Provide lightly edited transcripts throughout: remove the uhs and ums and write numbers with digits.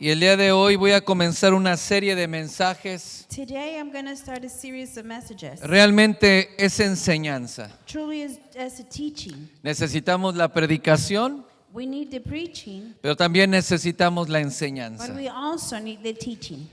Y el día de hoy voy a comenzar una serie de mensajes. Today I'm going to start a series of messages. Realmente es enseñanza. Truly as a teaching. Necesitamos la predicación, We need the preaching, pero también necesitamos la but enseñanza. we also need the teaching.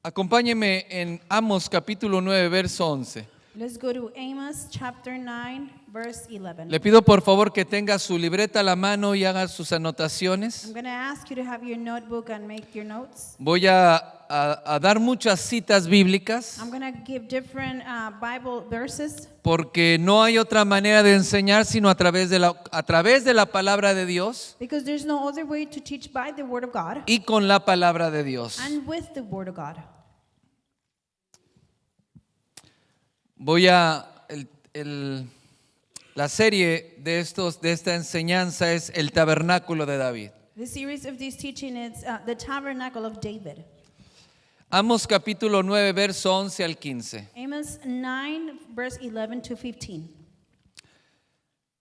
Acompáñeme en Amos capítulo 9, verso 11. Let's go to Amos chapter 9, verse 11. Le pido por favor que tenga su libreta a la mano y haga sus anotaciones. I'm going to ask you to have your notebook and make your notes. Voy a dar muchas citas bíblicas I'm going to give different Bible verses porque no hay otra manera de enseñar sino a través de la palabra de Dios because there's no other way to teach by the Word of God y con la palabra de Dios. and with the Word of God. La serie de esta enseñanza es el tabernáculo de David. The series of this teaching is the Tabernacle of David. Amos capítulo 9, verso 11 al 15. Amos 9, verse 11 to 15.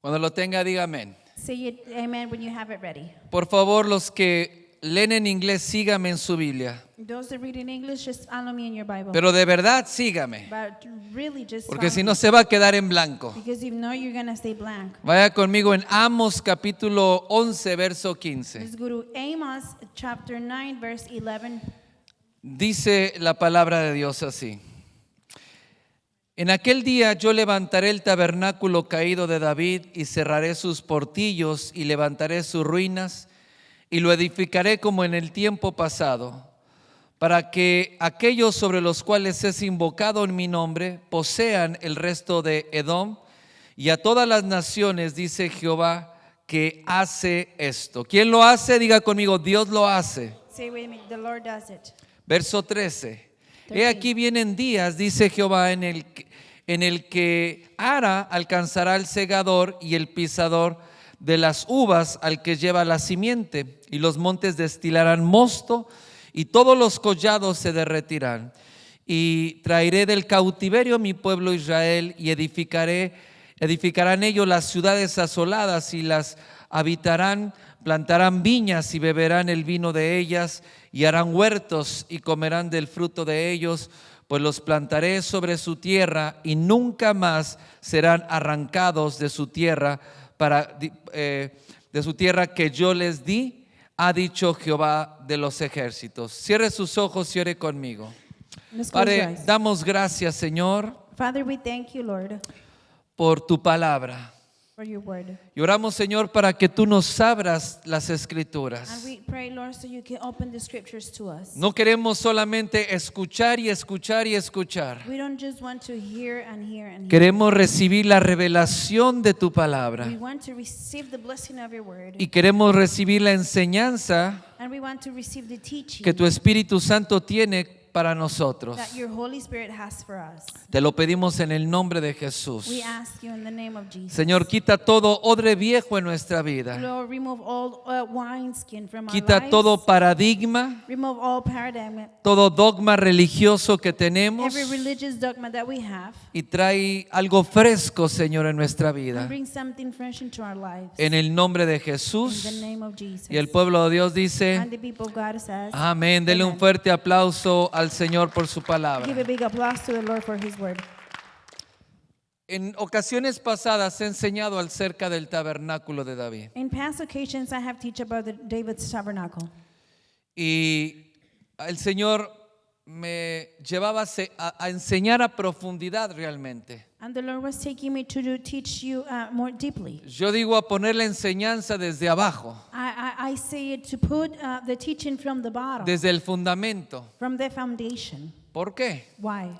Cuando lo tenga, diga amén. Say it, amen, when you have it ready. Por favor, los que leen en inglés, sígame en su Biblia. Those that read in English, just follow me in your Bible. Pero de verdad, sígame. But really just Porque follow si me. no, se va a quedar en blanco. Because if no, you're going to stay blank. Vaya conmigo en Amos capítulo 11, verso 15. Let's go to Amos chapter 9, verse 11. Dice la palabra de Dios así: En aquel día yo levantaré el tabernáculo caído de David y cerraré sus portillos y levantaré sus ruinas y lo edificaré como en el tiempo pasado, para que aquellos sobre los cuales es invocado en mi nombre posean el resto de Edom y a todas las naciones, dice Jehová, que hace esto. ¿Quién lo hace? Diga conmigo, Dios lo hace. Say with me, the Lord does it. Verso 13. He aquí vienen días, dice Jehová, en el que Ara alcanzará el segador y el pisador de las uvas al que lleva la simiente, y los montes destilarán mosto, y todos los collados se derretirán. Y traeré del cautiverio mi pueblo Israel, y edificarán ellos las ciudades asoladas, y las habitarán, plantarán viñas y beberán el vino de ellas, y harán huertos y comerán del fruto de ellos, pues los plantaré sobre su tierra y nunca más serán arrancados de su tierra de su tierra que yo les di, ha dicho Jehová de los ejércitos. Cierre sus ojos y ore conmigo. Let's close your Padre, eyes. damos gracias, Señor, Father, we thank you, Lord, por tu palabra. for your word. Y oramos, Señor, para que tú nos abras las And escrituras. we pray, Lord, so you can open the scriptures to us. No queremos solamente escuchar y escuchar y escuchar. We don't just want to hear and hear and hear. Queremos recibir la revelación de tu palabra. We want to receive the blessing of your word. Y queremos recibir la enseñanza And we want to receive the teaching que tu Espíritu Santo tiene para nosotros. that your Holy Spirit has for us. Te lo pedimos en el nombre de Jesús. We ask you in the name of Jesus. Señor, quita todo odre viejo en nuestra vida. Lord, remove all wineskin from our Quita lives. todo paradigma, Remove all paradigm, todo dogma religioso que tenemos every religious dogma that we have, y trae algo fresco, Señor, en nuestra and vida. bring something fresh into our lives. En el nombre de In the Jesús. name of Jesus. Y el pueblo de Dios And dice, the people of God says, amén. Dele un Amen. fuerte aplauso al Señor por su palabra. Give a big applause to the Lord for His word. En ocasiones pasadas he enseñado acerca del tabernáculo de David. In past occasions, I have teach about David's tabernacle. Y el Señor me llevaba a enseñar a profundidad realmente. And the Lord was taking me to teach you more deeply. Yo digo a poner la enseñanza desde abajo, I say it to put the teaching from the bottom, desde el fundamento. from the foundation. ¿Por qué? Why?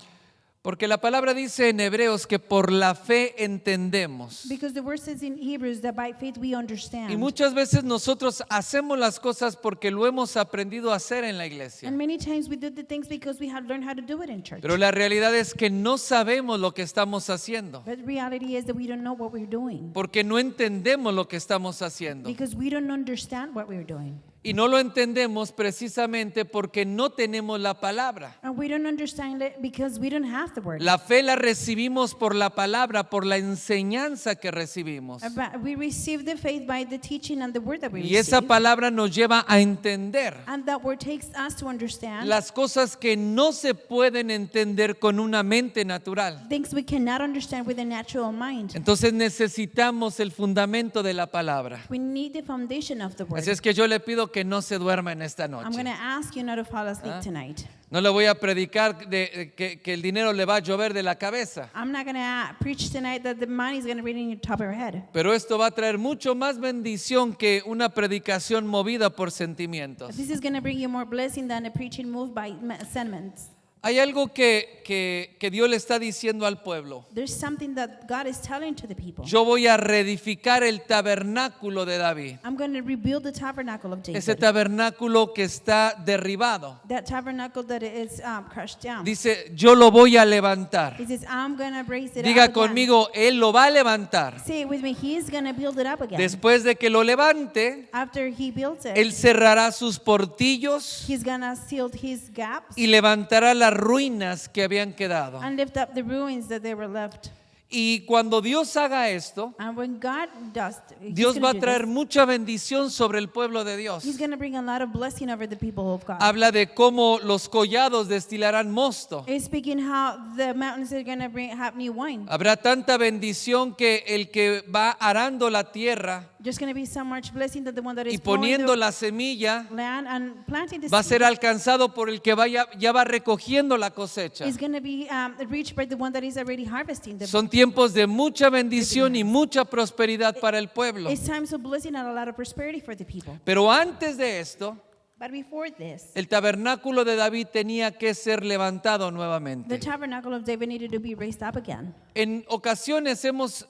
Porque la palabra dice en Hebreos que por la fe entendemos. Because the word says in Hebrews that by faith we Y understand. muchas veces nosotros hacemos las cosas porque lo hemos aprendido a hacer en la iglesia. And many times we do the things because we have learned how to do it in church. Pero la realidad es que no sabemos lo que estamos haciendo. But the reality is that we don't know what we're doing Porque no entendemos lo que estamos haciendo. because we don't understand what we're doing. Y no lo entendemos precisamente porque no tenemos la palabra. And we don't understand it because we don't have the word. La fe la recibimos por la palabra, por la enseñanza que recibimos. But we receive the faith by the teaching and the word that we Y esa receive. palabra nos lleva a entender And that word takes us to understand las cosas que no se pueden entender con una mente natural. things we cannot understand with a natural mind. Entonces necesitamos el fundamento de la palabra. We need the foundation of the word. Así es que yo le pido que no se duerma en esta I'm noche. going to ask you not to fall asleep tonight. No le voy a predicar que el dinero le va a llover de la cabeza. I'm not going to preach tonight that the money is going to be in the top of your head. Pero esto va a traer mucho más bendición que una predicación movida por sentimientos. This is going to bring you more blessing than a preaching moved by sentiments. Hay algo que Dios le está diciendo al pueblo. There's something that God is telling to the people. Yo voy a reedificar el tabernáculo de David. I'm going to rebuild the tabernacle of David. Ese tabernáculo que está derribado. That tabernacle that is crushed down. Dice, yo lo voy a levantar. He says, I'm going to raise it Diga up again. conmigo, Él lo va a levantar. Say it with me. He's going to build it up again. Después de que lo levante, After he builds it, Él cerrará sus portillos he's going to seal his gaps y levantará las ruinas que habían quedado. and lift up the ruins that they were left. Y cuando Dios haga esto, And when God does, Dios va a traer mucha bendición sobre el pueblo de Dios. He's going to bring a lot of blessing over the people of God. Habla de cómo los collados destilarán mosto. It's speaking how the mountains are going to have new wine. Habrá tanta bendición que el que va arando la tierra There's going to be so much blessing that the one that y is plowing poniendo the la semilla land and planting the va a seed ser alcanzado por el que ya va recogiendo la cosecha. is going to be reached by the one that is already harvesting the Son tiempos de mucha bendición y mucha prosperidad para el pueblo. It's times of blessing and a lot of prosperity for the people. Pero antes de esto, But before this, el tabernáculo de David tenía que ser levantado the nuevamente. tabernacle of David needed to be raised up again. En ocasiones hemos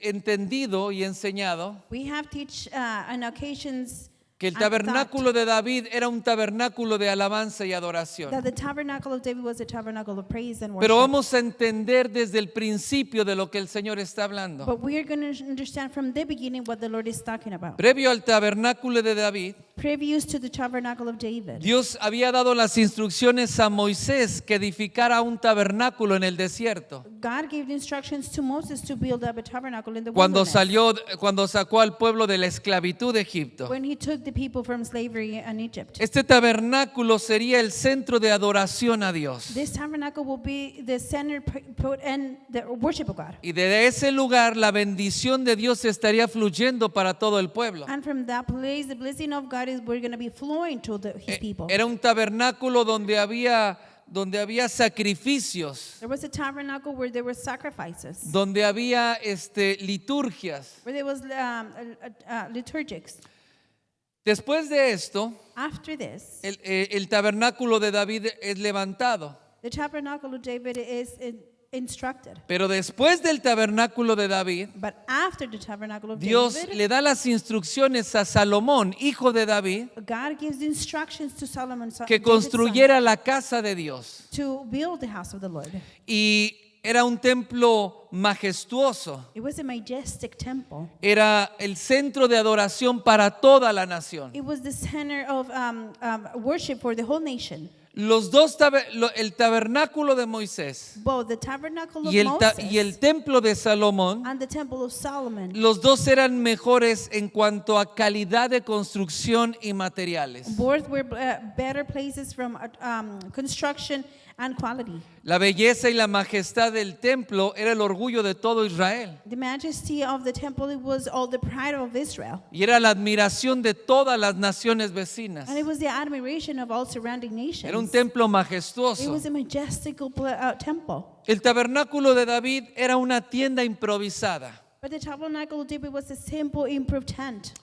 entendido y enseñado We have teach on occasions que el and thought tabernáculo de David era un tabernáculo de alabanza y adoración. that the tabernacle of David was a tabernacle of praise and worship. Pero vamos a entender desde el principio de lo que el Señor está hablando. But we are going to understand from the beginning what the Lord is talking about. Previo al tabernáculo de David, Previous to the tabernacle of David, Dios había dado las instrucciones a Moisés que edificara un tabernáculo en el desierto. God gave the instructions to Moses to build up a tabernacle in the Cuando wilderness. cuando sacó al pueblo de la esclavitud de Egipto. When he took the people from slavery in Egypt. Este tabernáculo sería el centro de adoración a Dios. This tabernacle will be the center put in the worship of God. Y desde ese lugar la bendición de Dios estaría fluyendo para todo el pueblo. And from that place, the blessing of God is we're going to be flowing to his people. Era un tabernáculo donde había sacrificios, There was a tabernacle where there were sacrifices, donde había liturgias. where there was liturgics. Después de esto, After this, el tabernáculo de David es levantado. the tabernacle of David is instructed. Pero después del tabernáculo de David, But after the tabernacle of Dios David, le da las instrucciones a Salomón, hijo de David, God gives the instructions to Solomon, que David's son, construyera la casa de Dios. to build the house of the Lord. Y era un templo majestuoso. It was a majestic temple. Era el centro de adoración para toda la nación. It was the center of worship for the whole nation. El tabernáculo de Moisés Both the tabernacle of y Moses y el templo de Salomón, and the temple of Solomon, los dos eran mejores en cuanto a calidad de construcción y materiales. both were better places from construction and quality. La belleza y la majestad del templo era el orgullo de todo Israel The majesty of the temple, it was all the pride of Israel. y era la admiración de todas las naciones vecinas. And it was the admiration of all surrounding nations. Era un templo It majestuoso. was a majestical temple. El tabernáculo de David era una tienda improvisada. But the tabernacle of David was a simple, improved tent.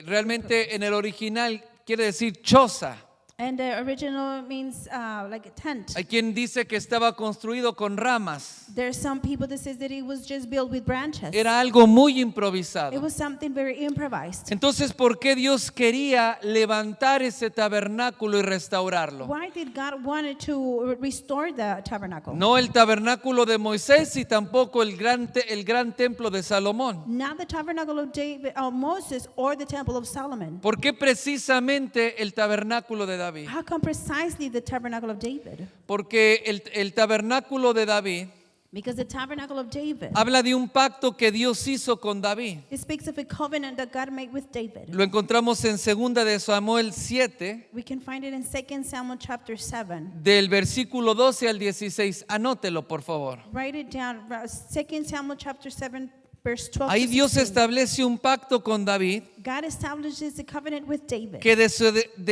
Realmente en el original quiere decir choza. And the original means like a tent. Hay quien dice que estaba construido con ramas. There's some people that says that it was just built with branches. Era algo muy It improvisado. was something very improvised. Entonces, ¿por qué Dios quería levantar ese tabernáculo y restaurarlo? Why did God wanted to restore the tabernacle? No el tabernáculo de Moisés y tampoco el gran templo de Salomón. Not the tabernacle of David, Moses, or the temple of Solomon. ¿Por qué precisamente el tabernáculo de David? How come precisely the tabernacle of David? Porque el tabernáculo de David Because the tabernacle of David, habla de un pacto que Dios hizo con David. it speaks of a covenant that God made with David. Lo encontramos en 2 de Samuel 7, We can find it in 2 Samuel chapter 7. del versículo 12 al 16. Anótelo, por favor. Write it down. 2 Samuel chapter 7, verse 12 Ahí to Dios 16. establece un pacto con David God establishes a covenant with David que de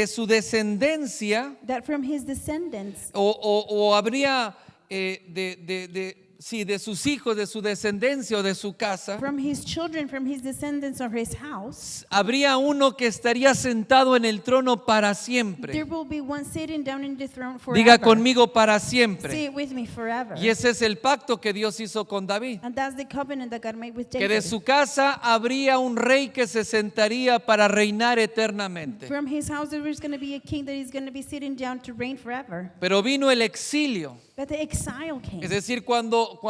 su descendencia that from his descendants, o habría de sus hijos, de su descendencia o de su casa, from his children, from his descendants or his house, habría uno que estaría sentado en el trono para there siempre. will be one sitting down in the throne forever. Diga conmigo para Say siempre. it with me, forever. Y ese es el pacto que Dios hizo con David. And that's the covenant that God made with Que de David. su casa habría un rey que se sentaría para reinar eternamente. From his house there is going to be a king that is going to be sitting down to reign forever. Pero vino el exilio. But the exile came. Es decir, cuando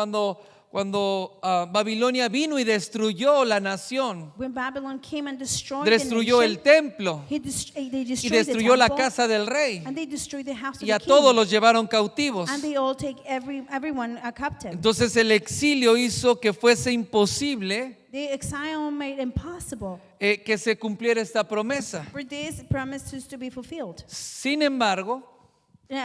Babilonia vino y destruyó la nación, When Babylon came and destroyed destruyó the el nation, templo they y destroyed destruyó the la temple, casa del rey and they destroyed the house of y a the king. todos los llevaron cautivos. And they all take everyone captive. Entonces el exilio hizo que fuese imposible The exile made impossible que se cumpliera esta promesa. for these promises to be fulfilled. Sin embargo,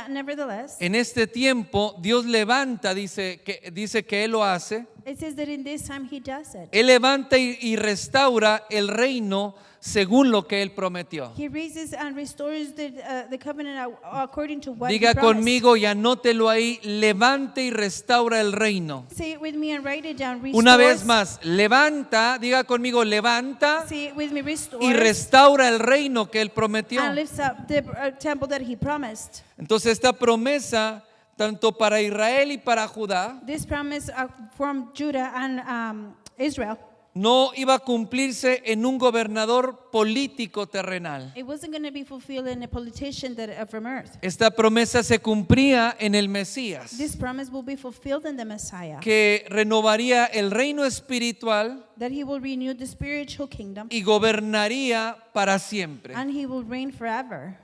Nevertheless, en este tiempo Dios levanta, dice que Él lo hace. it says that in this time he does it. Él levanta y restaura el reino según lo que Él prometió. He raises and restores the covenant according to what he Diga promised. conmigo y anótelo ahí, levante y restaura el reino. Say it with me and write it down. Una Restores. vez más, levanta, diga conmigo, levanta Say it with me. Restores. y restaura el reino que Él prometió. And lifts up the temple that he promised. Entonces esta promesa, tanto para Israel y para Judá, This promise from Judah and Israel, no iba a cumplirse en un gobernador político terrenal. it wasn't going to be fulfilled in a politician from earth. Esta promesa se cumplía en el Mesías, This promise will be fulfilled in the Messiah, que renovaría el reino espiritual that he will renew the spiritual kingdom y gobernaría para siempre. and he will reign forever.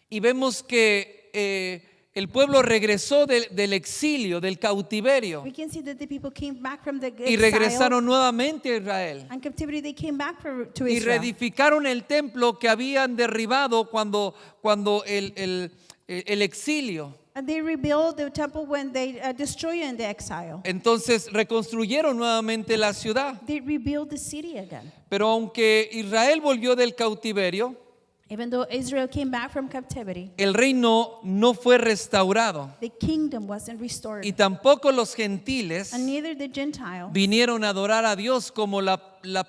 Y vemos que el pueblo regresó del exilio, del cautiverio, We can see that the people came back from the y exile regresaron nuevamente a Israel. and captivity. They came back to Y Israel. reedificaron el templo que habían derribado cuando el exilio. And they rebuilt the temple when they destroyed it in the exile. Entonces reconstruyeron nuevamente la ciudad. They rebuilt the city again. Pero aunque Israel volvió del cautiverio, Even though Israel came back from captivity, el reino no fue restaurado. the kingdom wasn't restored. Y tampoco los gentiles And neither the Gentile vinieron a adorar a Dios como la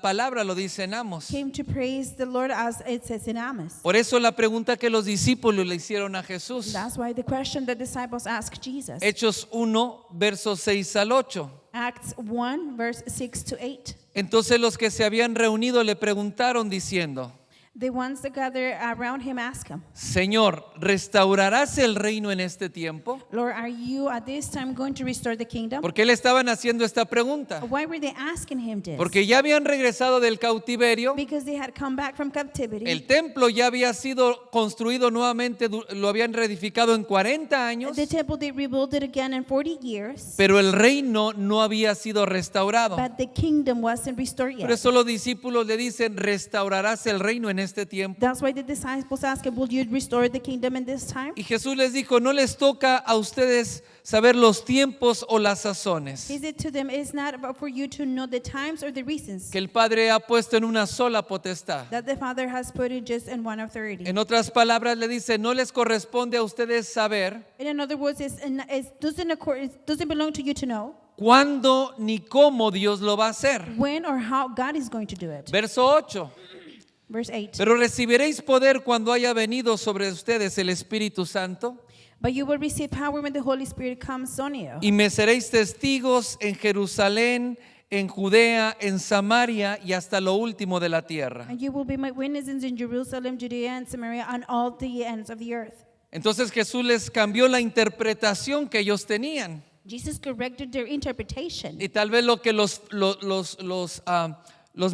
palabra lo dice en Amos. came to praise the Lord as it says in Amos. Por eso la pregunta que los discípulos le hicieron a Jesús. That's why the question the disciples asked Jesus. Hechos 1, versos 6 al 8. Acts 1, verse 6 to 8. Entonces los que se habían reunido le preguntaron diciendo: The ones that gather around him ask him, Señor, ¿restaurarás el reino en este tiempo? Lord, are you at this time going to restore the kingdom? ¿Por qué le estaban haciendo esta pregunta? Why were they asking him this? Porque ya habían regresado del cautiverio, Because they had come back from captivity. el templo ya había sido construido nuevamente, lo habían reedificado en 40 años, The temple, they rebuilt it again in 40 years, pero el reino no había sido restaurado. but the kingdom wasn't restored Por yet. eso los discípulos le dicen: ¿restaurarás el reino en este tiempo? That's why the disciples ask him, will you restore the kingdom in this time? Y Jesús les dijo: no les toca a ustedes saber los tiempos o las sazones He said to them, it's not about for you to know the times or the reasons que el Padre ha puesto en una sola potestad. that the Father has put it just in one authority. En otras palabras le dice: no les corresponde a ustedes saber In other words, it doesn't belong to you to know cuándo ni cómo Dios lo va a hacer. when or how God is going to do it. Verso 8. Verse 8. Pero recibiréis poder cuando haya venido sobre ustedes el Espíritu Santo But you will receive power when the Holy Spirit comes on you. y me seréis testigos en Jerusalén, en Judea, en Samaria y hasta lo último de la tierra. And you will be my witnesses in Jerusalem, Judea, and Samaria, and all the ends of the earth. Entonces Jesús les cambió la interpretación que ellos tenían. Jesus corrected their interpretation. Y tal vez lo que los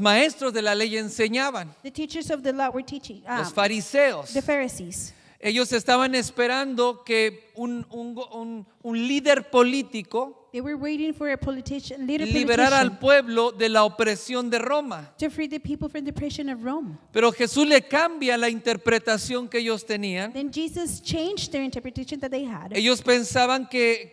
maestros de la ley enseñaban, The teachers of the law were teaching, los fariseos. the Pharisees. Ellos estaban esperando que un líder político They were waiting for a leader liberara al politician pueblo de la opresión de Roma. to free the people from the oppression of Rome. Pero Jesús le cambia la interpretación que ellos tenían. Then Jesus changed their interpretation that they had. Ellos pensaban que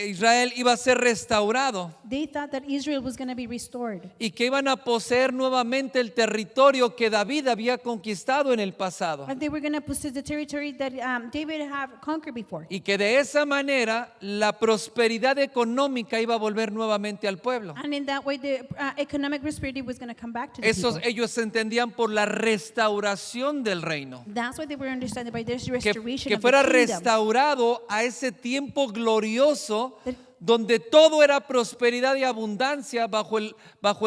Israel iba a ser restaurado They thought that Israel was going to be restored y que iban a poseer nuevamente el territorio que David había conquistado en el pasado. and they were going to possess the territory that David had conquered before. Y que de esa manera la prosperidad económica iba a volver nuevamente al pueblo. And in that way, the economic prosperity was going to come back to the people. Ellos entendían por la restauración del reino. That's what they were understanding by this Que restoration of fuera the kingdom. restaurado a ese tiempo glorioso That- donde todo era prosperidad y abundancia bajo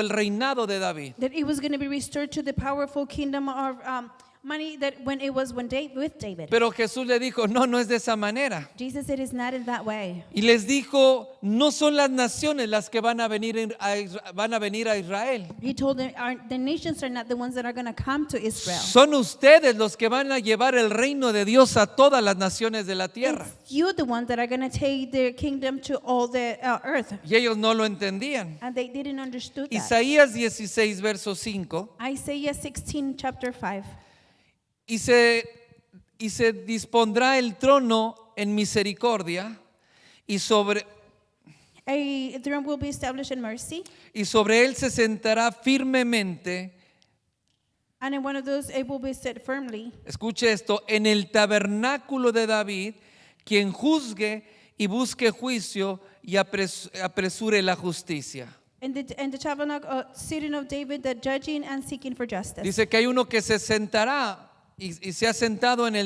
el reinado de David. That it was going to be restored to the powerful kingdom of money that when it was with David. Pero Jesús le dijo, no es de esa manera. Jesus said it's not in that way. Y les dijo, no son las naciones las que van a venir a Israel. He told them the nations are not the ones that are going to come to Israel. Son ustedes los que van a llevar el reino de Dios a todas las naciones de la tierra. It's you the ones that are going to take the kingdom to all the earth. Y ellos no lo entendían. And they didn't understand that. Isaías 16, verso 5. Isaiah 16, chapter 5. Y se dispondrá el trono en misericordia y sobre A throne will be established in mercy. él se sentará firmemente. And in one of those, it will be set firmly. Escuche esto, en el tabernáculo de David, quien juzgue y busque juicio y apresure la justicia. In the tabernacle, sitting of David, the judging and seeking for justice. Dice que hay uno que se sentará y se ha sentado en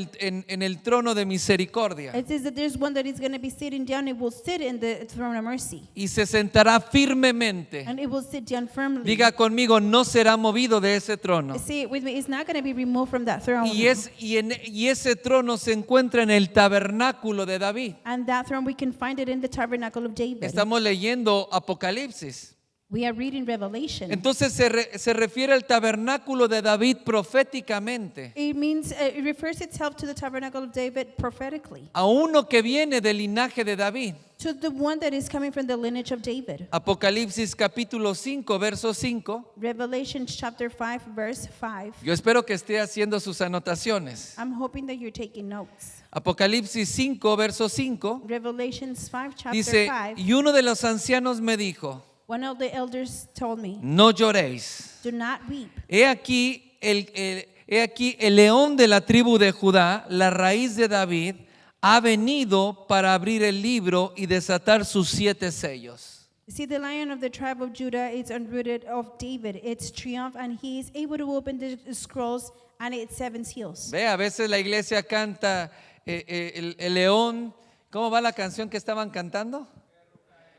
el trono de misericordia. It says that there's one that is going to be sitting down. It will sit in the throne of mercy. Y se sentará firmemente. And it will sit down firmly. Diga conmigo, no será movido de ese trono. See it with me. It's not going to be removed from that throne. Y ese trono se encuentra en el tabernáculo de David. And that throne, we can find it in the tabernacle of David. Estamos leyendo Apocalipsis. We are reading Revelation. Entonces se refiere al tabernáculo de David proféticamente. It means, it refers itself to the tabernacle of David prophetically. A uno que viene del linaje de David. To the one that is coming from the lineage of David. Apocalipsis capítulo 5, verso 5. Revelation chapter 5, verse 5. Yo espero que esté haciendo sus anotaciones. I'm hoping that you're taking notes. Apocalipsis 5, verso 5. Revelations 5, chapter Dice, 5. y uno de los ancianos me dijo, One of the elders told me, no lloréis. do not weep. He aquí el león de la tribu de Judá, la raíz de David, ha venido para abrir el libro y desatar sus 7 sellos. See, the lion of the tribe of Judah is unrooted of David. It's triumph, and he is able to open the scrolls and its 7 seals. Ve, a veces la iglesia canta el león. ¿Cómo va la canción que estaban cantando?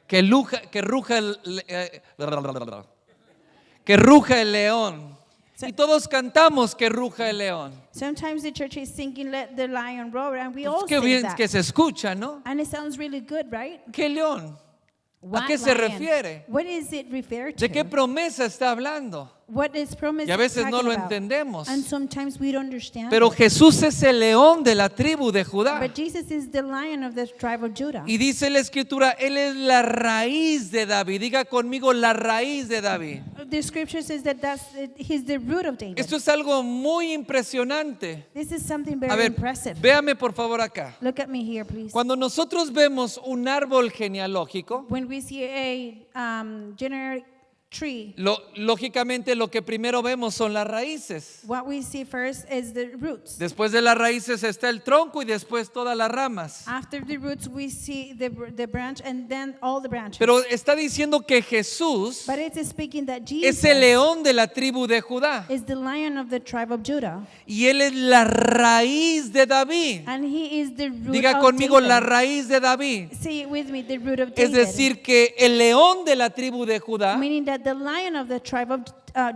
Que ruja el león. Y todos cantamos que ruja el león. Sometimes the church is singing "Let the lion roar," and we all Qué sing bien that. que se escucha, ¿no? And it sounds really good, right? ¿Qué león? ¿A What qué se lion? refiere? What is it referred to? ¿De qué promesa está hablando? What is promise Y a veces no talking lo about? entendemos. And sometimes we don't understand. Pero it. Jesús es el león de la tribu de Judá. But Jesus is the lion of the tribe of Judah. Y dice la escritura, Él es la raíz de David. Diga conmigo, la raíz de David. The scripture says that he's the root of David. Esto es algo muy impresionante. This is something A very ver, impressive. véame por favor acá. Look at me here, please. Cuando nosotros vemos un árbol genealógico, When we see a tree, Lógicamente lo que primero vemos son las raíces. what we see first is the roots. Después de las raíces está el tronco y después todas las ramas. After the roots, we see the branch and then all the branches. Pero está diciendo que Jesús But it is speaking that es Jesus el león de la tribu de Judá. is the lion of the tribe of Judah. Y él es la raíz de David. And he is the root Diga of conmigo, David. la raíz de David. Say it with me, the root of Es David. decir, que el león de la tribu de Judá, Meaning that the lion of the tribe of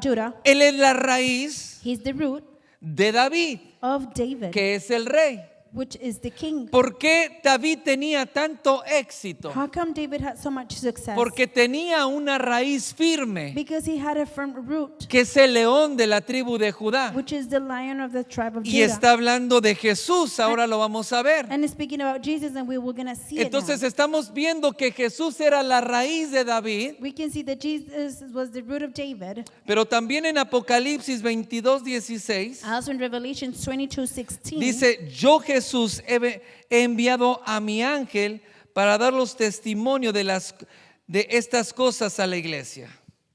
Judah, él es la raíz he's the root de David, of David, que es el rey. which is the king. ¿Por qué David tenía tanto éxito? How come David had so much success? Porque tenía una raíz firme, Because he had a firm root, que es el león de la tribu de Judá. which is the lion of the tribe of Y Judah. está hablando de Jesús, ahora lo vamos a ver. And it's speaking about Jesus, and we're going to see Entonces it now. estamos viendo que Jesús era la raíz de David, We can see that Jesus was the root of David. pero también en Apocalipsis 22:16 Also in Revelation 22:16, dice, yo Jesús he enviado a mi ángel para dar los testimonios de estas cosas a la iglesia.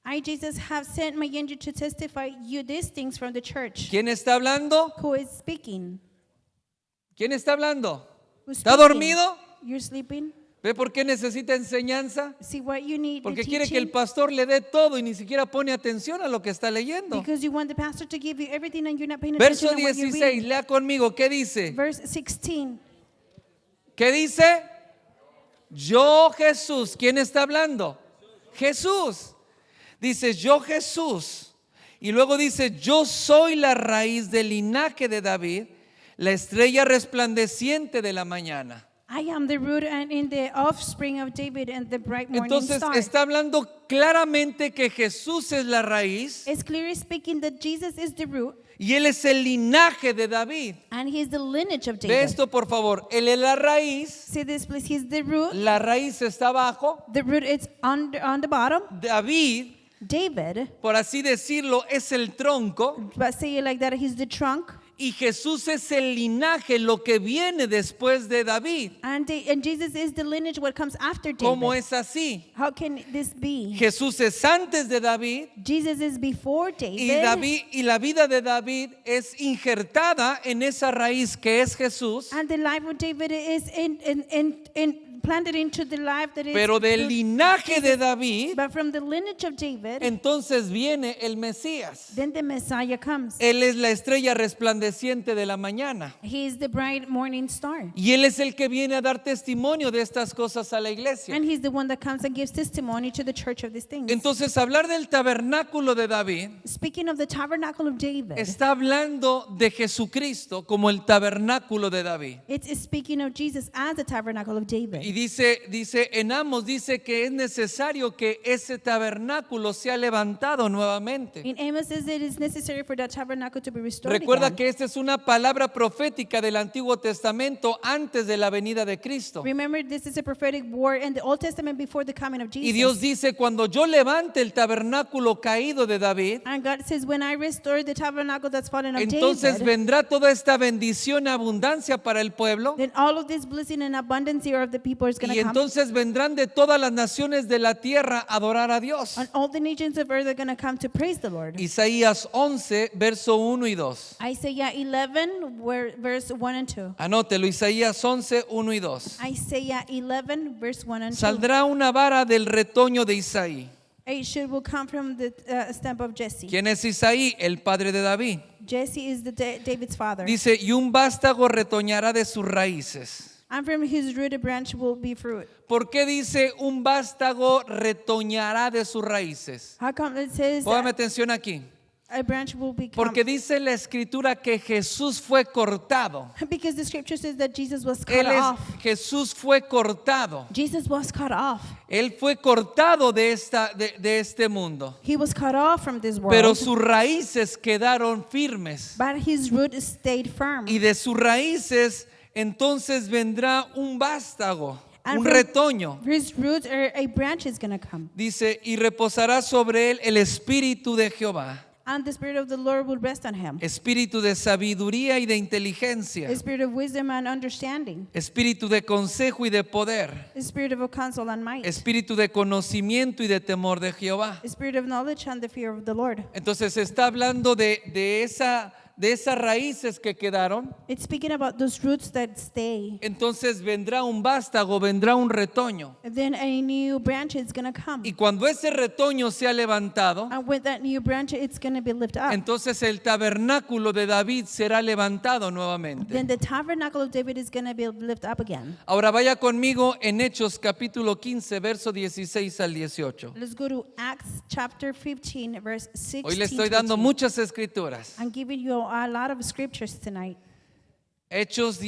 I, Jesus, have sent my angel to testify you these things from the church. ¿Quién está hablando? Who is speaking? ¿Quién está hablando? Who's ¿Está speaking? dormido? You're sleeping? ¿Ve por qué necesita enseñanza? See what you need. Porque the quiere que el teaching? pastor le dé todo y ni siquiera pone atención a lo que está leyendo. Because you want the pastor to give you everything and you're not paying Verso attention to what you 16, read. lea conmigo, ¿qué dice? Verse 16. ¿Qué dice? Yo Jesús. ¿Quién está hablando? Jesús. Dice, yo Jesús. Y luego dice, yo soy la raíz del linaje de David, la estrella resplandeciente de la mañana. I am the root and in the offspring of David and the bright morning Entonces star. está hablando claramente que Jesús es la raíz It's clearly speaking that Jesus is the root y él es el linaje de David. and he is the lineage of Ve David. esto por favor, él es la raíz, See this, please. He's the root. la raíz está abajo, The root is on the bottom. David, David, por así decirlo, es el tronco but say it like that, he's the trunk. y Jesús es el linaje, lo que viene después de David. And Jesus is the lineage what comes after David. ¿Cómo es así? How can this be? Jesús es antes de David Jesus is before y la vida de David es injertada en esa raíz que es Jesús, and the life of David is planted into the life that is pero del through linaje de Jesus. David, But from the lineage of David, entonces viene el Mesías. then the Messiah comes. Él es la estrella resplandeciente de la mañana. He is the bright morning star. Y Él es el que viene a dar testimonio de estas cosas a la iglesia. And he's the one that comes and gives testimony to the church of these things. Entonces, hablar del tabernáculo de David Speaking of the tabernacle of David, está hablando de Jesucristo como el tabernáculo de David. it's speaking of Jesus as the tabernacle of David. Y dice en Amos, dice que es necesario que ese tabernáculo sea levantado nuevamente. In Amos says it is necessary for that tabernacle to be restored Recuerda again. que esta es una palabra profética del Antiguo Testamento antes de la venida de Cristo. Remember, this is a prophetic word in the Old Testament before the coming of Jesus. Y Dios dice, cuando yo levante el tabernáculo caído de David, And God says, when I restore the tabernacle that's fallen of entonces David, vendrá toda esta bendición y abundancia para el pueblo. then all of this blessing and abundance here of the people is going Y to come. entonces vendrán de todas las naciones de la tierra a adorar a Dios. And all the nations of earth are going to come to praise the Lord. Isaías 11, verso 1 y 2. Isaiah 11, verse 1 and 2. Anótelo, Isaías 11, 1 y 2. Isaiah 11, verse 1 and 2. Saldrá una vara del retoño de Isaí. A shoot will come from the stump of Jesse. ¿Quién es Isaí? El padre de David. Jesse is David's father. Dice, y un vástago retoñará de sus raíces. And from his rooted branch will be fruit. ¿Por qué dice un vástago retoñará de sus raíces? How come it says Póngame atención aquí. a branch will become? Porque dice la escritura que Jesús fue cortado. Because the scripture says that Jesus was cut Él es, off. Jesús fue cortado. Jesus was cut off. Él fue cortado de este mundo. He was cut off from this world. Pero sus raíces quedaron firmes. But his root stayed firm. Y de sus raíces entonces vendrá un vástago, And un from retoño. his roots, a branch is going to come. Dice, y reposará sobre él el espíritu de Jehová. And the Spirit of the Lord will rest on him. espíritu de sabiduría y de inteligencia, A spirit of wisdom and understanding. espíritu de consejo y de poder, A spirit of counsel and might. espíritu de conocimiento y de temor de Jehová. A spirit of knowledge and the fear of the Lord. Entonces está hablando de esas raíces que quedaron. It's speaking about those roots that stay. Entonces vendrá un vástago, vendrá un retoño. Then a new branch is going to come. Y cuando ese retoño sea levantado, And with that new branch, it's going to be lifted up. entonces el tabernáculo de David será levantado nuevamente. Then the tabernacle of David is going to be lifted up again. Ahora vaya conmigo en Hechos capítulo 15, verso 16 al 18. Let's go to Acts chapter 15, verse 16. Hoy le estoy to dando 18. muchas escrituras. I'm giving you a lot of scriptures tonight. Hechos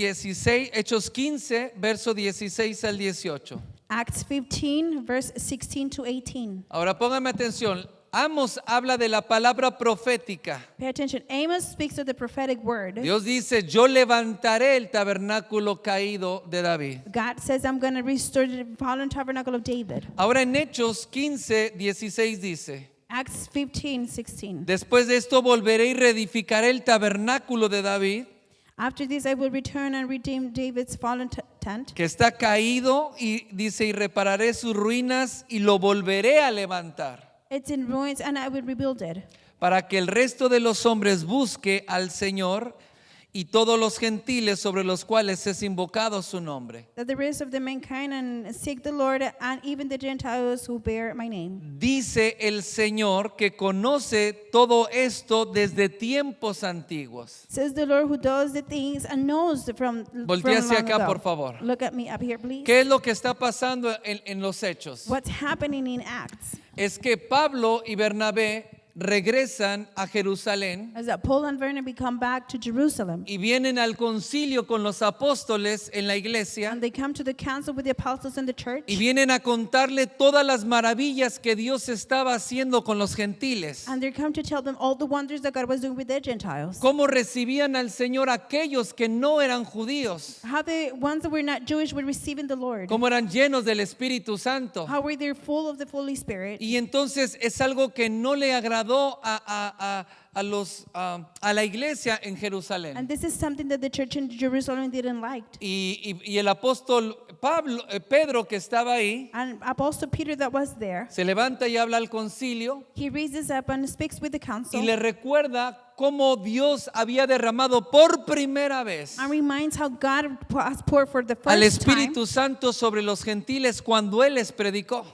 15, verso 16 al 18. Acts 15, verse 16 to 18. Ahora póngame atención. Amos habla de la palabra profética. Pay attention. Amos speaks of the prophetic word. Dios dice, yo levantaré el tabernáculo caído de David. God says, I'm going to restore the fallen tabernacle of David. Ahora en Hechos 15, 16 dice, Acts 15, 16. después de esto volveré y reedificaré el tabernáculo de David, After this, I will return and redeem David's fallen tent. que está caído, y dice, y repararé sus ruinas y lo volveré a levantar, It's in ruins, and I will rebuild it. para que el resto de los hombres busque al Señor y todos los gentiles sobre los cuales es invocado su nombre. That the rest of the mankind and seek the Lord, and even the Gentiles who bear my name. Dice el Señor que conoce todo esto desde tiempos antiguos. Says the Lord who does the things and knows from Voltea hacia long acá, ago. por favor. Look at me up here, please. ¿Qué es lo que está pasando en los hechos? What's happening in Acts Es que Pablo y Bernabé regresan a Jerusalén is that Paul and Barnabas come back to Jerusalem, y vienen al concilio con los apóstoles en la iglesia and they come to the council with the apostles and the church, y vienen a contarle todas las maravillas que Dios estaba haciendo con los gentiles. and they come to tell them all the wonders that God was doing with the Gentiles. Cómo recibían al Señor aquellos que no eran judíos. How the ones that were not Jewish were receiving the Lord. Cómo eran llenos del Espíritu Santo. How were they full of the Holy Spirit. Y entonces es algo que no le agradó a la iglesia en Jerusalén. And this is something that the church in Jerusalem didn't like. Y el apóstol Pedro, que estaba ahí, And Apostle Peter that was there, se levanta y habla al concilio he raises up and speaks with the council y le recuerda cómo Dios había derramado por primera vez and reminds how God has poured for the al first time Espíritu Santo sobre los gentiles cuando Él les predicó.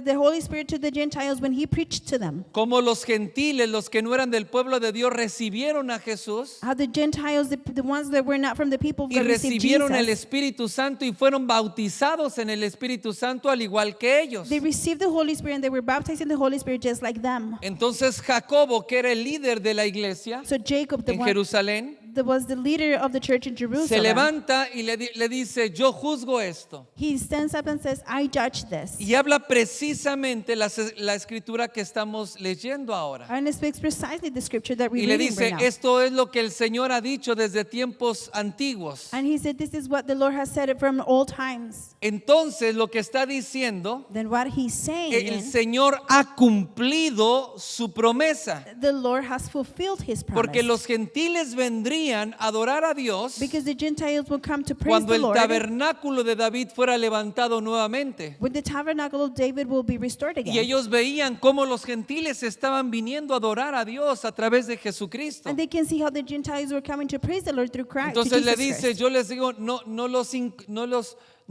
the Holy Spirit to the Gentiles when he preached to them. Cómo los gentiles, los que no eran del pueblo de Dios, recibieron a Jesús How the Gentiles, the ones that were not from the people of y God, received recibieron el Jesus. Espíritu Santo y fueron bautizados en el Espíritu Santo al igual que ellos. They received the Holy Spirit and they were baptized in the Holy Spirit just like them. Entonces Jacobo, que era el líder de la iglesia So Jacob, the en one Jerusalén, that was the leader of the church in se Jerusalem, levanta y le dice, yo juzgo esto. he stands up and says, I judge this. Y habla precisamente la escritura que estamos leyendo ahora. And it speaks precisely the scripture that Y we're le reading dice, right now. esto es lo que el Señor ha dicho desde tiempos antiguos. And he said, this is what the Lord has said from old times. Entonces lo que está diciendo, Then what he's saying, el Señor ha cumplido su promesa. the Lord has fulfilled his promise. Porque los gentiles vendrían a adorar a Dios Because the Gentiles will come to praise cuando the el Lord tabernáculo de David fuera levantado nuevamente. when the tabernacle of David will be restored again. Y ellos veían cómo los gentiles estaban viniendo a adorar a Dios a través de Jesucristo. And they can see how the Gentiles were coming to praise the Lord through Christ. to Entonces le Jesus dice, Christ. yo les digo, no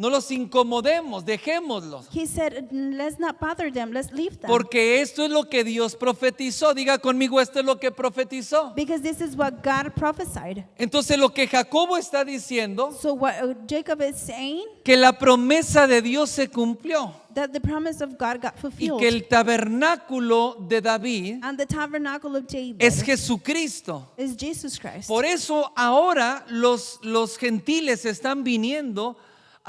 los incomodemos, dejémoslos. He said, let's not bother them, let's leave them. Porque esto es lo que Dios profetizó. Diga conmigo, esto es lo que profetizó. Because this is what God prophesied. Entonces lo que Jacobo está diciendo, So what Jacob is saying, que la promesa de Dios se cumplió. that the promise of God got Y fulfilled. que el tabernáculo de David And the tabernacle of David es Jesucristo. is Jesus Christ. Por eso ahora los gentiles están viniendo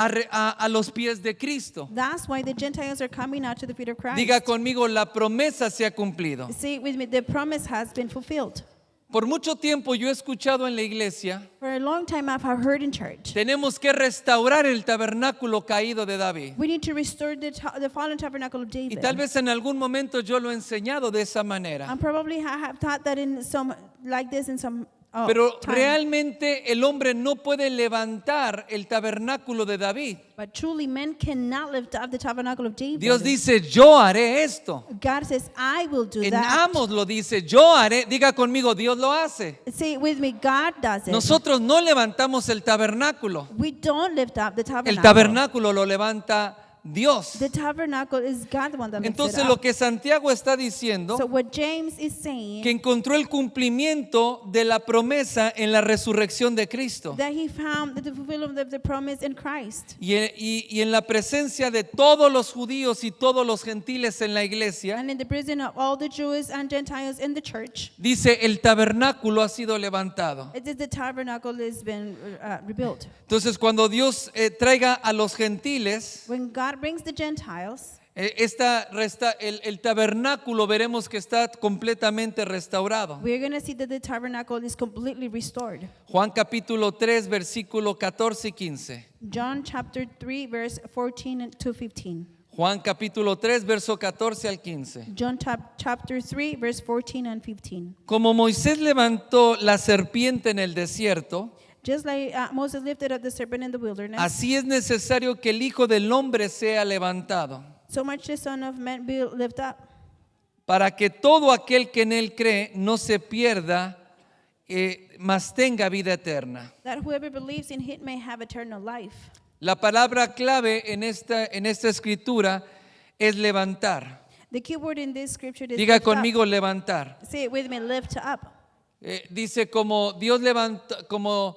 a los pies de Cristo. That's why the Gentiles are coming out to the feet of Christ. Diga conmigo, la promesa se ha cumplido. Say it with me, the promise has been fulfilled. Por mucho tiempo yo he escuchado en la iglesia, For a long time I've heard in church, tenemos que restaurar el tabernáculo caído de David. we need to restore the fallen tabernacle of Y David. tal vez en algún momento yo lo he enseñado de esa manera. And probably I have taught that in some, like this in some Pero time. realmente el hombre no puede levantar el tabernáculo de David. But truly men cannot lift up the tabernacle of David. Dios dice, yo haré esto. God says, I will do En that. Amos lo dice, yo haré. Diga conmigo, Dios lo hace. Say it with me, God does it. Nosotros no levantamos el tabernáculo. We don't lift up the tabernacle. El tabernáculo lo levanta Dios. The tabernacle is God the one that lifts Entonces it lo up. que Santiago está diciendo, So what James is saying, que encontró el cumplimiento de la promesa en la resurrección de Cristo. that he found the fulfillment of the promise in Christ. Y en la presencia de todos los judíos y todos los gentiles en la iglesia, And in the presence of all the Jews and Gentiles in the church, dice, el tabernáculo ha sido levantado. it is the tabernacle has been rebuilt. Entonces, cuando Dios traiga a los gentiles, When God brings the Gentiles, el tabernáculo veremos que está completamente restaurado. we're going to see that the tabernacle is completely restored. Juan capítulo 3, versículo 14 y 15. John chapter 3, verse 14 to 15. Juan capítulo 3, verso 14 al 15. John chapter 3, verse 14 and 15. Como Moisés levantó la serpiente en el desierto, Just like Moses lifted up the serpent in the wilderness, así es necesario que el Hijo del Hombre sea levantado, so much the Son of Man will lift up, para que todo aquel que en él cree no se pierda, mas tenga vida eterna. that whoever believes in him may have eternal life. La palabra clave en esta escritura es levantar. The key word in this scripture is Diga lift conmigo levantar. up. Say it with me, lift up. Dice como Dios levantó, como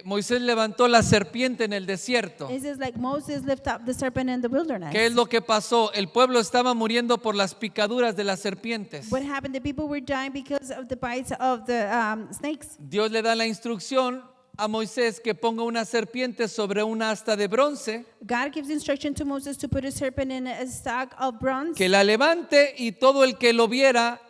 Moisés levantó la serpiente en el desierto. It says like Moses lifted up the serpent in the wilderness. ¿Qué es lo que pasó? El pueblo estaba muriendo por las picaduras de las serpientes. What happened? The people were dying because of the bites of the snakes. Dios le da la instrucción a Moisés que ponga una serpiente sobre una asta de bronce, God gives instruction to Moses to put a serpent in a stack of bronze, que la levante y todo el que lo viera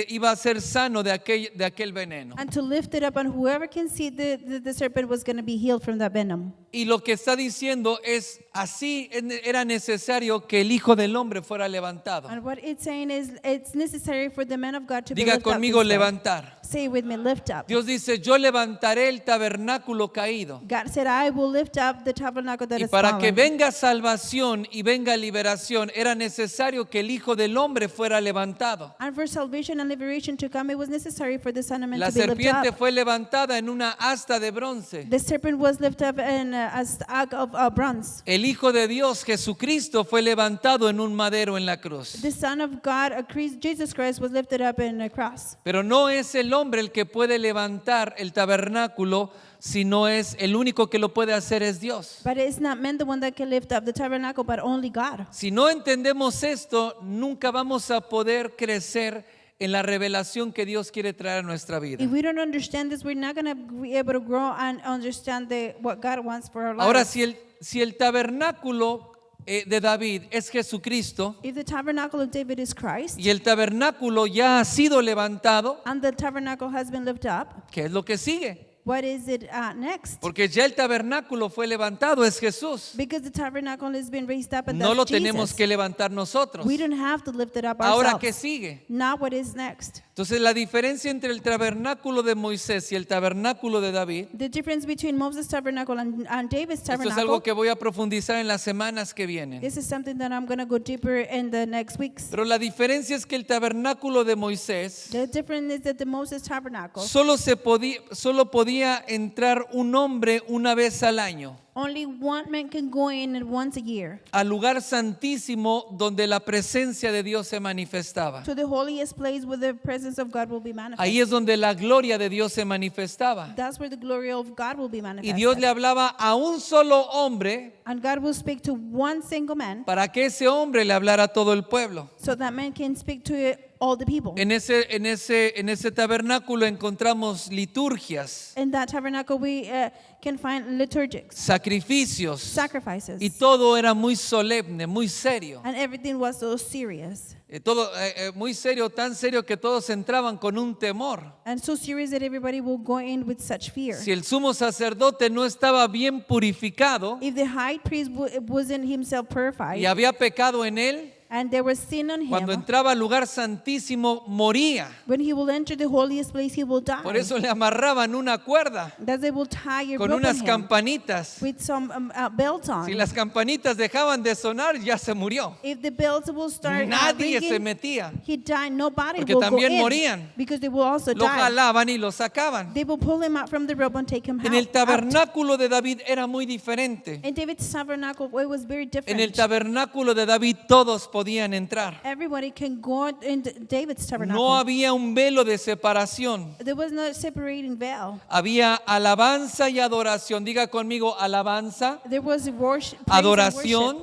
iba a ser sano de aquel veneno. and to lift it up, and whoever can see the serpent was going to be healed from that venom. Y lo que está diciendo es, así era necesario que el Hijo del Hombre fuera levantado. And what it's saying is it's necessary for the man of God to be Diga lifted conmigo up. This way. levantar. Say with me, lift up. Dios dice, yo levantaré el tabernáculo caído. God said, I will lift up the tabernacle that Y is para que fallen. venga salvación y venga liberación, era necesario que el Hijo del Hombre fuera levantado. And for salvation and liberation to come, it was necessary for the Son of Man La to be lifted serpiente up. fue levantada en una asta de bronce. The serpent was lifted up in a stack of bronze. El Hijo de Dios, Jesucristo, fue levantado en un madero en la cruz. The Son of God, Jesus Christ, was lifted up in a cross. Pero no es el hombre el que puede levantar el tabernáculo, sino es el único que lo puede hacer es Dios. But it's not man the one that can lift up the tabernacle, but only God. Si no entendemos esto, nunca vamos a poder crecer en la revelación que Dios quiere traer a nuestra vida. If we don't understand this, we're not going to be able to grow and understand what God wants for our lives. Ahora, si el tabernáculo de David es Jesucristo If the tabernacle of David is Christ, y el tabernáculo ya ha sido levantado, and the tabernacle has been lifted up, ¿qué es lo que sigue? what is it next? Porque ya el tabernáculo fue levantado, es Jesús. Because the tabernacle has been raised up, and No lo that's tenemos Jesus. que levantar nosotros. We don't have to lift it up Ahora, ourselves. ¿qué sigue? Now what is next? Entonces, la diferencia entre el tabernáculo de Moisés y el tabernáculo de David, The difference between Moses' tabernacle and David's esto es tabernacle. algo que voy a profundizar en las semanas que vienen. This is something that I'm going to go deeper in the next weeks. Pero la diferencia es que el tabernáculo de Moisés The difference is that the Moses tabernacle, solo podía entrar un hombre una vez al año only one man can go in once a year al lugar santísimo donde la presencia de Dios se manifestaba. to the holiest place where the presence of God will be manifested. Ahí es donde la gloria de Dios se manifestaba. That's where the glory of God will be Y manifested. Dios le hablaba a un solo hombre And God will speak to one single man para que ese hombre le hablara a todo el pueblo. so that man can speak to all the people. En ese tabernáculo encontramos liturgias, In that tabernacle, we can find liturgics, sacrificios, sacrifices, y todo era muy solemne, muy serio. and everything was so serious. Todo muy serio, tan serio que todos entraban con un temor. And so serious that everybody will go in with such fear. Si el sumo sacerdote no estaba bien purificado If the high priest wasn't himself purified, y había pecado en él, and there was sin on cuando him, entraba al lugar santísimo moría. when he will enter the holiest place, he will die. Por eso le amarraban una cuerda That they will tie your con rope on unas him campanitas. with some belts on. Si las campanitas dejaban de sonar, ya se murió. If the belts will start Nadie se ringing, metía. he died. Nobody Porque will go también in morían. because they will also Lo die. jalaban y lo sacaban. They will pull him out from the rope and take him En el out. tabernáculo de David era muy diferente. In David's tabernacle, it was very En el different. tabernáculo de David todos podían entrar. Everybody can go in David's tabernacle. No había un velo de separación. There was no separating veil. Había alabanza y adoración. Diga conmigo, alabanza. There was worship, praise and Adoración.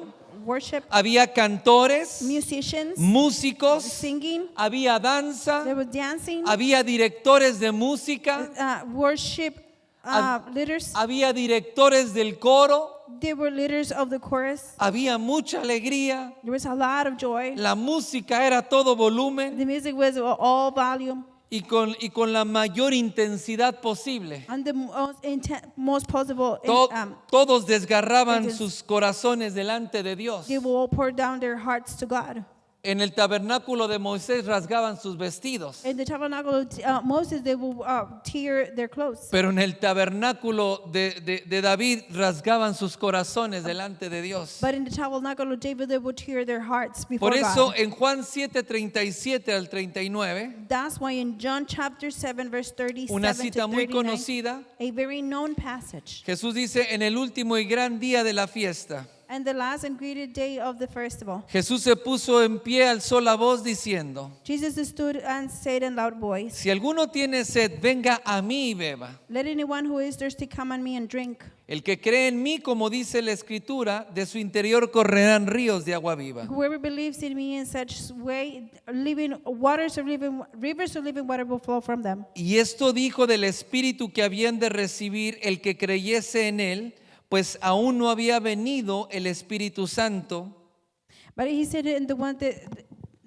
worship, Había cantores, musicians, músicos. singing. Había There danza. was dancing, Había directores de música. worship leaders. Había directores del coro. There were leaders of the chorus. Había mucha alegría. There was a lot of joy. La música era todo volumen The music was all volume y con la mayor intensidad posible. and the most possible. Todos desgarraban it is- sus corazones delante de Dios. They will all pour down their hearts to God. En el tabernáculo de Moisés rasgaban sus vestidos, In the tabernacle of Moses, they will tear their clothes. pero en el tabernáculo de David rasgaban sus corazones delante de Dios. But in the tabernacle of David, they will tear their hearts before Por eso God. en Juan 7:37 al 39, That's why in John chapter 7, verse 37 una to cita muy 39, conocida, a very known passage. Jesús dice, en el último y gran día de la fiesta, And the last and greater day of the festival, Jesús se puso en pie, alzó la voz diciendo, Jesus stood and said in loud voice, si alguno tiene sed, venga a mí y beba. let anyone who is thirsty come on me and drink. El que cree en mí, como dice la Escritura, de su interior correrán ríos de agua viva. Whoever believes in me in such way, rivers of living water will flow from them. Y esto dijo del Espíritu que habían de recibir el que creyese en él, pues aún no había venido el Espíritu Santo, But he said, in the one that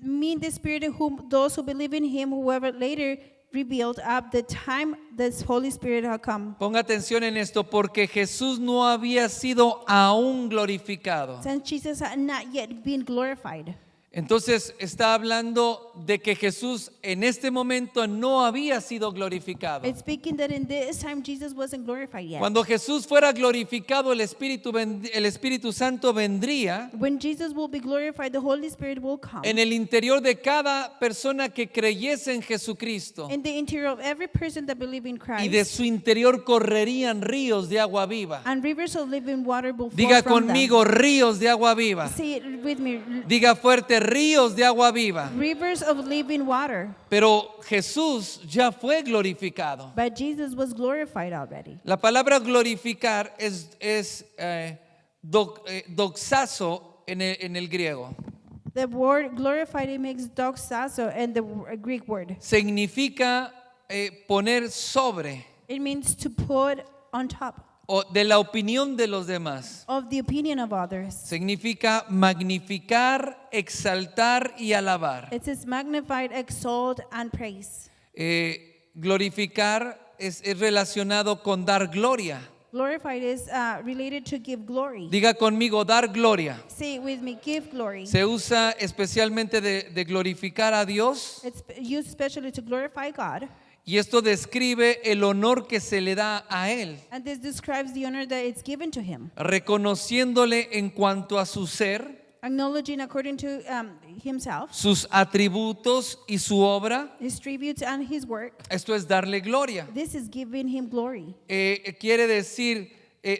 mean the Spirit whom those who believe in him, whoever later revealed up the time this Holy Spirit had come. Ponga atención en esto, porque Jesús no había sido aún glorificado. Since Jesus had not yet been glorified. Entonces está hablando de que Jesús en este momento no había sido glorificado. It's speaking that in this time Jesus wasn't glorified yet. Cuando Jesús fuera glorificado, el Espíritu Santo vendría When Jesus will be glorified, the Holy Spirit will come. en el interior de cada persona que creyese en Jesucristo. In the interior of every person that believes in Y de Christ. su interior correrían ríos de agua viva. And rivers of living water will flow Diga from conmigo, ríos de agua viva. them. Say it with me. Diga fuerte, ríos de agua viva. Rivers of living water. Pero Jesús ya fue glorificado. But Jesus was glorified already. La palabra glorificar es doxazo en el griego. The word glorified, it makes doxazo in the Greek word. Significa poner sobre It means to put on top o de la opinión de los demás. of the opinion of others. Significa magnificar, exaltar y alabar. It says magnified, exalt, and praise. Glorificar es relacionado con dar gloria. Glorified is related to give glory. Diga conmigo, dar gloria. Say it with me, give glory. Se usa especialmente de glorificar a Dios, It's used especially to glorify God. y esto describe el honor que se le da a Él, And this describes the honor that it's given to him. reconociéndole en cuanto a su ser, Acknowledging according to himself, sus atributos y su obra. his tributes and his work. Esto es darle gloria. This is giving him glory. Quiere decir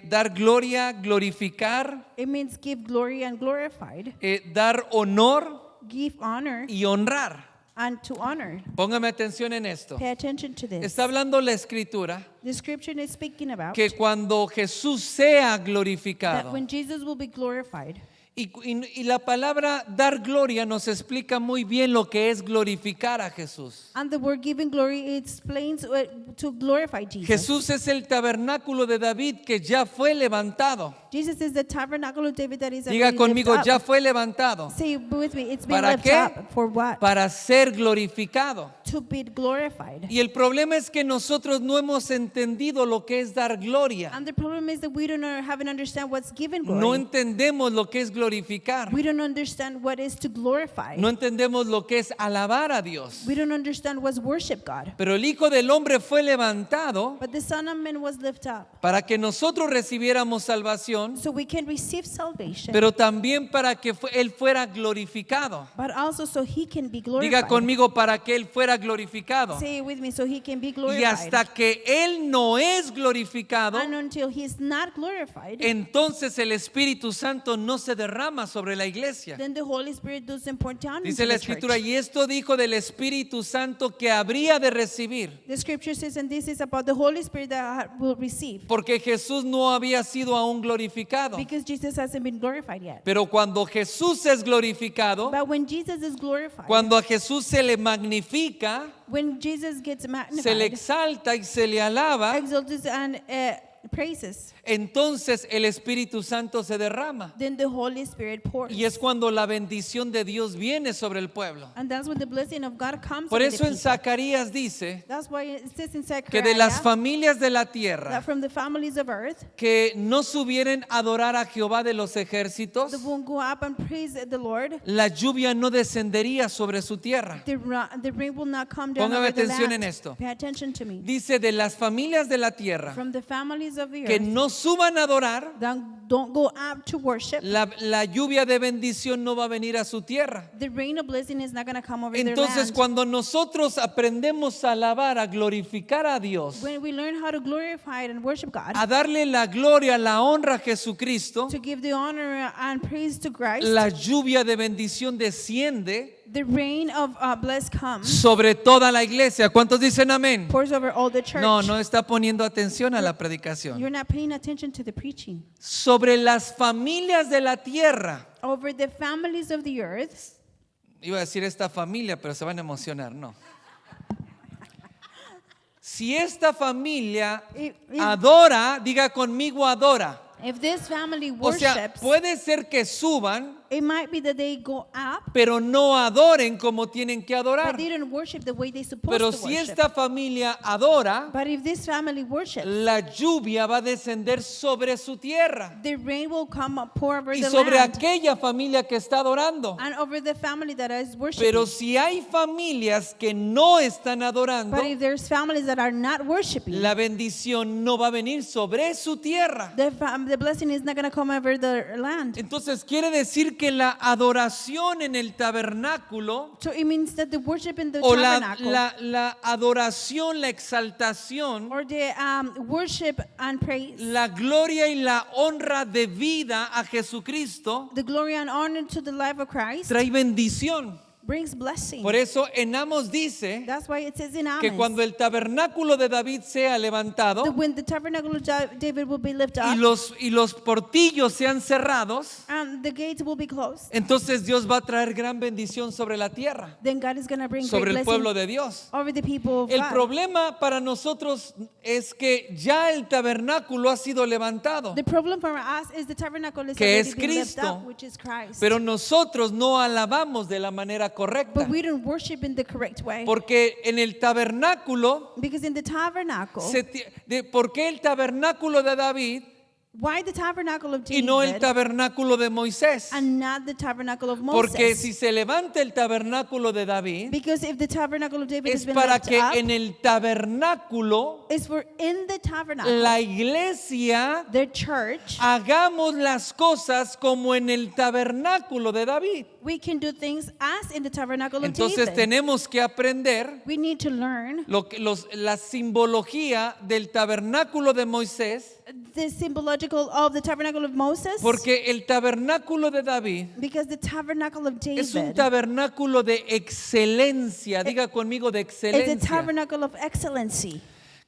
dar gloria, glorificar, It means give glory and glorified, dar honor give honor y honrar. and to honor. Póngame atención en esto. Pay attention to this. Está hablando la Escritura The scripture is speaking about que cuando Jesús sea that glorificado when Jesus will be glorified, Y la palabra dar gloria nos explica muy bien lo que es glorificar a Jesús. And the word giving glory explains to glorify Jesus. Jesús es el tabernáculo de David que ya fue levantado. Jesus is the tabernacle of David that is Diga already conmigo, lifted ya up. fue levantado. Say with me, it's been ¿Para lifted qué? up. For what? Para ser glorificado. To be glorified. Y el problema es que nosotros no hemos entendido lo que es dar gloria. And the problem is that we haven't understand what's given glory. No entendemos lo que es glorificar. We don't understand what is to glorify. No entendemos lo que es alabar a Dios. We don't understand what's worship God. Pero el Hijo del Hombre fue levantado But the Son of Man was lifted up para que nosotros recibiéramos salvación, so we can receive salvation, pero también para que Él fuera glorificado. but also so He can be Diga glorified. conmigo, para que Él fuera glorificado. Say it with me, so He can be Y glorified. hasta que Él no es glorificado, And until He is not glorified, entonces el Espíritu Santo no se derrama sobre la iglesia. then the Holy Spirit doesn't pour down Dice into la the church. Escritura, y esto dijo del Espíritu Santo que habría de recibir, The scripture says, and this is about the Holy Spirit that will receive, porque Jesús no había sido aún glorificado. because Jesus hasn't been glorified yet. Pero cuando Jesús es glorificado, But when Jesus is glorified, cuando a Jesús se le magnifica, when Jesus gets se le magnified, exalta y se le alaba, exalted and praises, entonces el Espíritu Santo se derrama. then the Holy Spirit pours. Y es cuando la bendición de Dios viene sobre el pueblo. And that's when the blessing of God comes Por over eso the en people. Zacarías dice That's why it says in que de las Zechariah familias de la that tierra from the families of earth, que no subieren a adorar a Jehová de los ejércitos, the one go up and praise the Lord, la lluvia no descendería sobre su tierra. the rain will not come down Póngame over the atención land. en esto. Pay attention to me. Dice de las familias de la tierra From the families of the que earth, no suban a adorar, don't go up to worship. la lluvia de bendición no va a venir a su tierra. The rain of blessing is not going to come over their Entonces land. cuando nosotros aprendemos a alabar, a glorificar a Dios, When we learn how to glorify and worship God, a darle la gloria, la honra a Jesucristo, to give the honor and praise to Christ, la lluvia de bendición desciende the rain of bless comes, sobre toda la iglesia. ¿Cuántos dicen amén? pours over all the church. No está poniendo atención a la You're predicación. not paying attention to the preaching. Sobre las familias de la tierra. Over the families of the earth. Iba a decir esta familia, pero se van a emocionar, no. Si esta familia adora, diga conmigo adora. If this family O sea, worships, puede ser que suban, it might be that they go up, pero no adoren como tienen que adorar. but they don't worship the way they're supposed Pero to si worship. esta familia adora, But if this family worships, la lluvia va a descender sobre su tierra the rain will come up, pour over y the sobre land aquella familia que está adorando. and over the family that is worshiping. Pero si hay familias que no están adorando, But if there's families that are not worshiping, la bendición no va a venir sobre su tierra. the blessing is not going to come over the land. Entonces quiere decir que la adoración en el tabernáculo So it means that the worship in the o tabernacle la adoración, la exaltación, or the worship and praise, la gloria y la honra debida a Jesucristo the glory and honor to the life of Christ trae bendición. brings blessing. Por eso en Amos dice That's why it says in que Amos cuando el tabernáculo de David sea levantado that when the tabernacle of David will be lifted y up los portillos sean cerrados, and the gates will be closed, entonces Dios va a traer gran bendición sobre la tierra, then God is going to bring sobre great el pueblo blessing de Dios. over the people of El God. problema para nosotros es que ya el tabernáculo ha sido levantado, The problem for us is the tabernacle is que already es been lifted Cristo, up, which is Christ. pero nosotros no alabamos de la manera correcta, But we don't worship in the correct way. porque en el tabernáculo, Because in the tabernacle, ¿por qué el tabernáculo de David why the tabernacle of y no el David tabernáculo de Moisés? and not the tabernacle of Moses? Porque si se levanta el tabernáculo de David, Because if the tabernacle of David has es been para lifted que up, en el tabernáculo it's for in the tabernacle, la iglesia the church, hagamos las cosas como en el tabernáculo de David. we can do things as in the tabernacle of Entonces David. tenemos que aprender We need to learn la simbología del tabernáculo de Moisés, the symbological of the tabernacle of Moses, porque el tabernáculo de David because the tabernacle of es un David tabernáculo de excelencia. Diga conmigo de is a excelencia. tabernacle of excellency.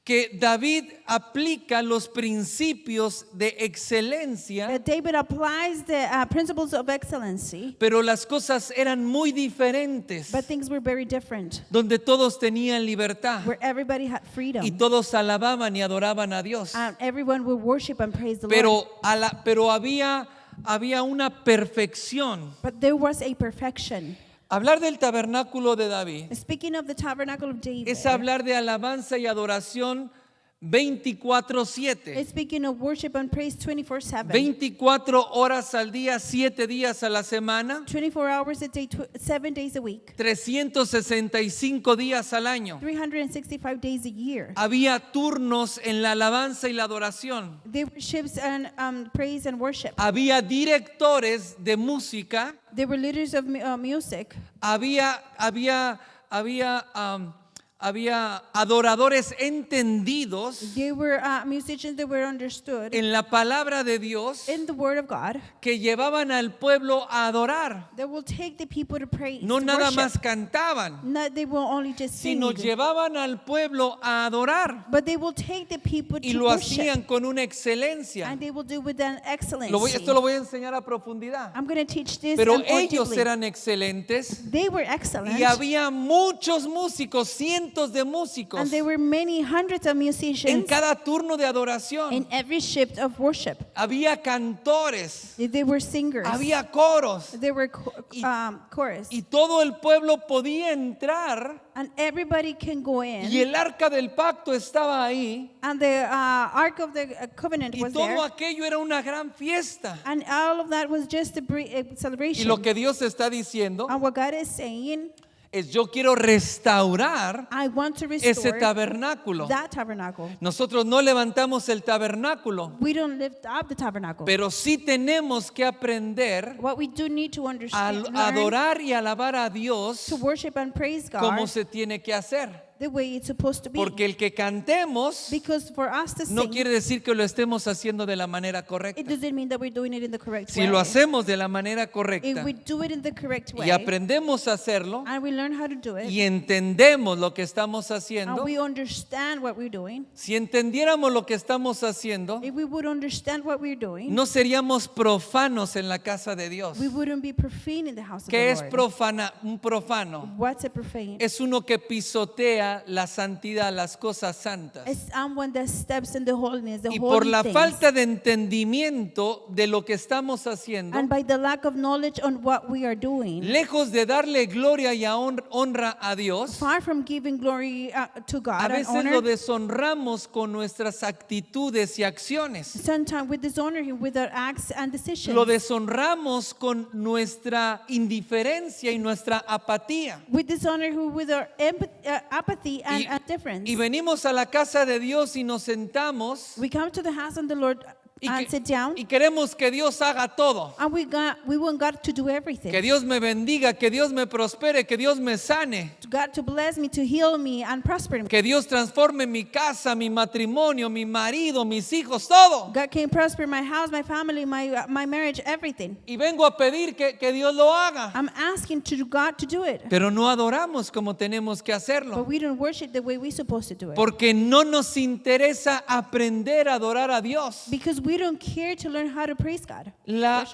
que David aplica los principios de excelencia, that David applies the principles of excellency, pero las cosas eran muy diferentes, but things were very different, donde todos tenían libertad where everybody had freedom. y todos alababan y adoraban a Dios. And everyone would worship and praise the Lord. Pero había una perfección. But there was a perfection. Hablar del tabernáculo de David Speaking of the tabernacle of David, es hablar de alabanza y adoración 24/7. it's speaking of worship and praise 24/7. 24 horas al día, 7 días a la semana, 24 hours a day, 7 days a week, 365 días al año. 365 days a year. Había turnos en la alabanza y la adoración. There were shifts and praise and worship. Había directores de música. There were leaders of music. Había adoradores entendidos There were musicians that were understood en la palabra de Dios in the Word of God que llevaban al pueblo a adorar. that will take the people to praise. No nada worship. más cantaban, Not they will only just sing, sino llevaban al pueblo a adorar but they will take the people y to lo worship, hacían con una excelencia. and they will do with an excellence. Esto lo voy a enseñar a profundidad. I'm going to teach this. Pero more ellos deeply. eran excelentes They were excellent, y había muchos músicos, cientos de músicos and there were many hundreds of en musicians cada turno de adoración. in every shift of worship. Había cantores, They were singers. había coros There were Y- chorus, y todo el pueblo podía entrar and everybody can go in. y el arca del pacto estaba ahí And the Ark of the Covenant y was todo there. aquello era una gran fiesta. And all of that was just a Y celebration. lo que Dios está diciendo And what God is saying, es: yo quiero restaurar I want to ese restore tabernáculo. that tabernacle. Nosotros no levantamos el tabernáculo, We don't lift up the tabernacle. pero sí tenemos que aprender What we do need to a understand, learn adorar y alabar a Dios to worship and praise como God se tiene que hacer. the way it's supposed to be. Porque el que cantemos Because for us to no sing, quiere decir que lo estemos haciendo de la manera it correcta. doesn't mean that we're doing it in the correct Si way. lo hacemos de la manera If correcta we do it in the correct way, y aprendemos a hacerlo and we learn how to do it, y entendemos lo que estamos and haciendo, we understand what we're doing, si entendiéramos lo que estamos haciendo, if we would understand what we're doing, no seríamos profanos en la casa de Dios. we wouldn't be profane in the house of ¿Qué the es Lord. un profano? What's a profane? Es uno que pisotea la santidad, las cosas santas. It's someone that steps in the holiness, the Y holy por la things. falta de entendimiento de lo que estamos haciendo, And by the lack of knowledge on what we are doing, lejos de darle gloria y honra a Dios, far from giving glory to a God and veces honor, lo deshonramos con nuestras actitudes y acciones. sometimes we dishonor Him with our acts and decisions. Lo deshonramos con nuestra indiferencia y nuestra apatía. We dishonor Him with our apathy and indifference. Y venimos a la casa de Dios y nos sentamos We come to the house of the Lord and sit down, y queremos que Dios haga todo. and we want God to do everything. Que Dios me bendiga, que Dios me prospere, que Dios me sane. God to bless me, to heal me, and prosper me. Que Dios transforme mi casa, mi matrimonio, mi marido, mis hijos, todo. God can prosper my house, my family, my marriage, everything. Y vengo a pedir que Dios lo haga. I'm asking to God to do it. Pero no adoramos como tenemos que But hacerlo. we don't worship the way we're supposed to do it. Porque no nos interesa aprender a adorar a Dios. Because we don't care to learn how to praise God. La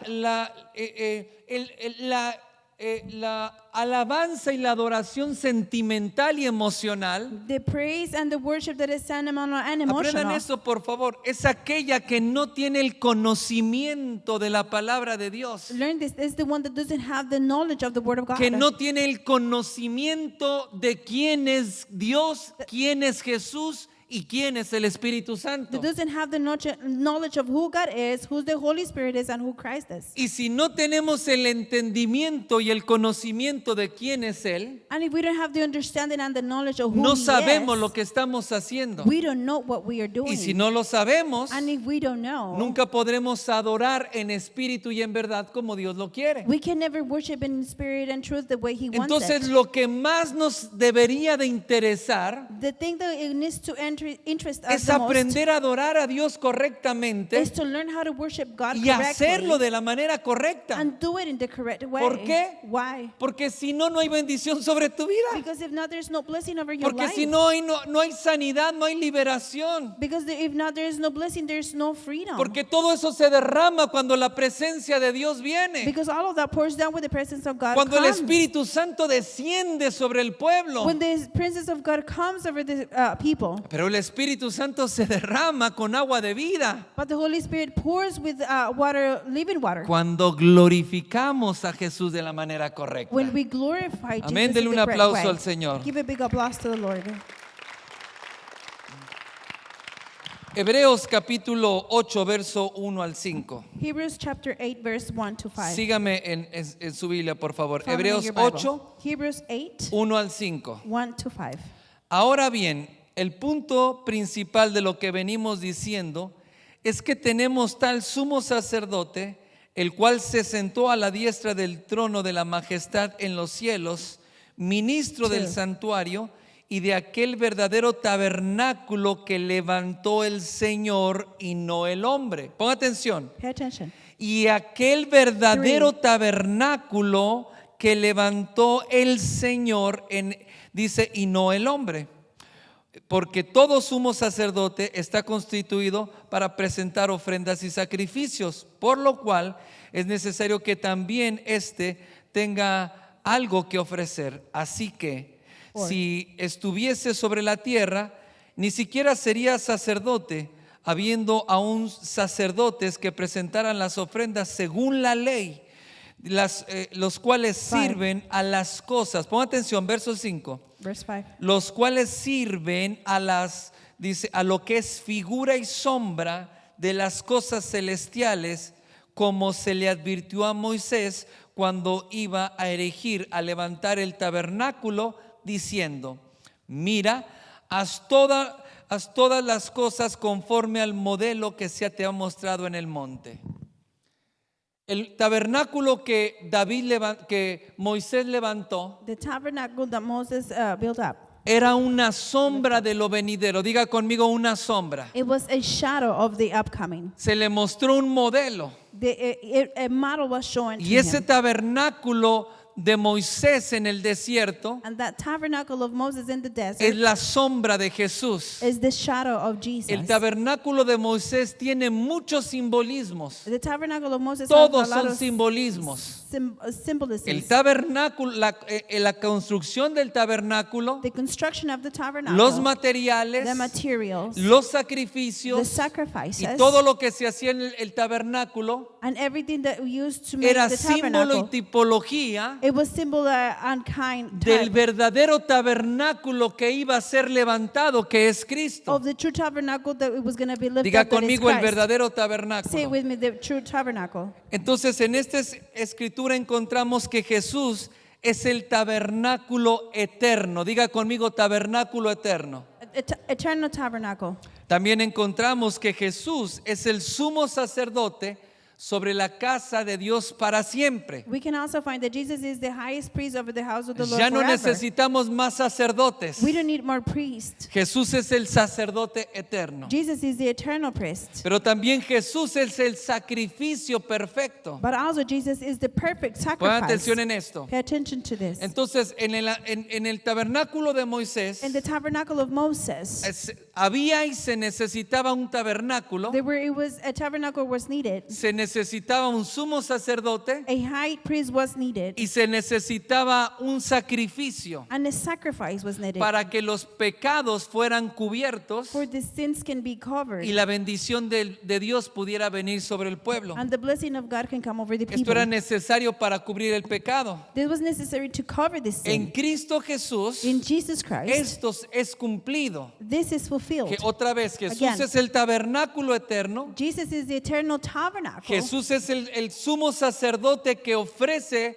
alabanza y la adoración sentimental y emocional, The praise and the worship that is sentimental and aprendan emotional eso por favor, es aquella que no tiene el conocimiento de la palabra de Dios, learn this. This is the one that doesn't have the knowledge of the Word of God. que no tiene el conocimiento de quién es Dios, quién es Jesús y quién es el Espíritu Santo. That doesn't have the knowledge of who God is, who the Holy Spirit is, and who Christ is. Y si no tenemos el entendimiento y el conocimiento de quién es Él, And if we don't have the understanding and the knowledge of who no He sabemos is, lo que estamos haciendo. we don't know what we are doing. Y si no lo sabemos, And if we don't know, nunca podremos adorar en espíritu y en verdad como Dios lo quiere. we can never worship in spirit and truth the way He wants Entonces, it. lo que más nos debería de interesar The thing that it needs to enter interests us es the most aprender a adorar a Dios correctamente is to learn how to worship God y hacerlo correctly de la manera correcta. and do it in the correct way. ¿Por qué? Why? Porque si no, no hay bendición sobre tu vida. Because if not, there's no blessing over your Porque life. si no hay, no hay sanidad, no hay liberación. Because if not, there is no blessing, there's no freedom. Porque todo eso se derrama cuando la presencia de Dios viene. Because all of that pours down when the presence of God Cuando el comes. Espíritu Santo desciende sobre el pueblo. When the presence of God comes over the people. Pero el Espíritu Santo se derrama con agua de vida. But the Holy Spirit pours with water, living water. Cuando glorificamos a Jesús de la manera correcta. When we glorify Amén. Jesus Dele in un the correct aplauso way. al Señor. Give a big applause to the Lord. Hebreos capítulo 8, verso 1 al 5. Hebrews chapter 8, verse 1 to 5. Sígame en su Biblia, por favor. Follow me in Hebreos your Bible. 8, Hebrews 8, 1 al 5. 1 to 5. Ahora bien, el punto principal de lo que venimos diciendo es que tenemos tal sumo sacerdote, el cual se sentó a la diestra del trono de la majestad en los cielos, ministro del Sí. santuario y de aquel verdadero tabernáculo que levantó el Señor y no el hombre. Ponga atención. Pay attention. Y aquel verdadero tabernáculo que levantó el Señor, dice, y no el hombre. Porque todo sumo sacerdote está constituido para presentar ofrendas y sacrificios, por lo cual es necesario que también éste tenga algo que ofrecer. Así que si estuviese sobre la tierra, ni siquiera sería sacerdote, habiendo aún sacerdotes que presentaran las ofrendas según la ley, los cuales sirven a las cosas. Ponga atención, verso 5. Verse 5. Los cuales sirven dice, a lo que es figura y sombra de las cosas celestiales, como se le advirtió a Moisés cuando iba a erigir, a levantar el tabernáculo, diciendo: mira, haz todas las cosas conforme al modelo que se te ha mostrado en el monte. El tabernáculo que Moisés levantó The tabernacle that Moses built up, era una sombra de lo venidero. Diga conmigo, una sombra. it was a shadow of the upcoming. Se le mostró un modelo. A model was shown to Y ese him. tabernáculo de Moisés en el desierto And that tabernacle of Moses in the es desert la sombra de Jesús. is the shadow of Jesus. El tabernáculo de Moisés tiene muchos simbolismos. The tabernacle of Moses Todos has a lot son of simbolismos. symbolism. El tabernáculo, la construcción del tabernáculo, The construction of the tabernacle, los materiales, the materials, los the sacrificios sacrifices, y todo lo que se hacía en el tabernáculo and everything that we used to make era the símbolo y tabernacle. tipología It was symbol and kind del type verdadero tabernáculo que iba a ser levantado, que es Cristo. of the true tabernacle that it was going to be lifted Diga up, that is conmigo, el Christ. verdadero Say tabernáculo. with me, the true tabernacle. Entonces, en esta escritura encontramos que Jesús es el tabernáculo eterno. Diga conmigo, tabernáculo eterno. Eternal tabernacle. También encontramos que Jesús es el sumo sacerdote sobre la casa de Dios para siempre. We can also find that Jesus is the highest priest over the house of the Lord Ya no forever. necesitamos más sacerdotes. We don't need more priests. Jesús es el sacerdote eterno. Jesus is the eternal priest. Pero también Jesús es el sacrificio perfecto. But also Jesus is the perfect Pongan sacrifice. atención en esto. Pay attention to this. Entonces, en el tabernáculo de Moisés, In the tabernacle of Moses, había y se necesitaba un tabernáculo, a tabernacle was needed. se necesitaba un sumo sacerdote A high priest was needed. y se necesitaba un sacrificio And a sacrifice was needed. para que los pecados fueran cubiertos For the sins can be covered. y la bendición de Dios pudiera venir sobre el pueblo. And the blessing of God can come over the Esto people. era necesario para cubrir el pecado. This was necessary to cover the En sin. Cristo Jesús, In Jesus Christ, esto es cumplido. this is fulfilled. Que otra vez, Jesús Again. es el tabernáculo eterno. Jesus is the eternal tabernacle. Jesús es el sumo sacerdote que ofrece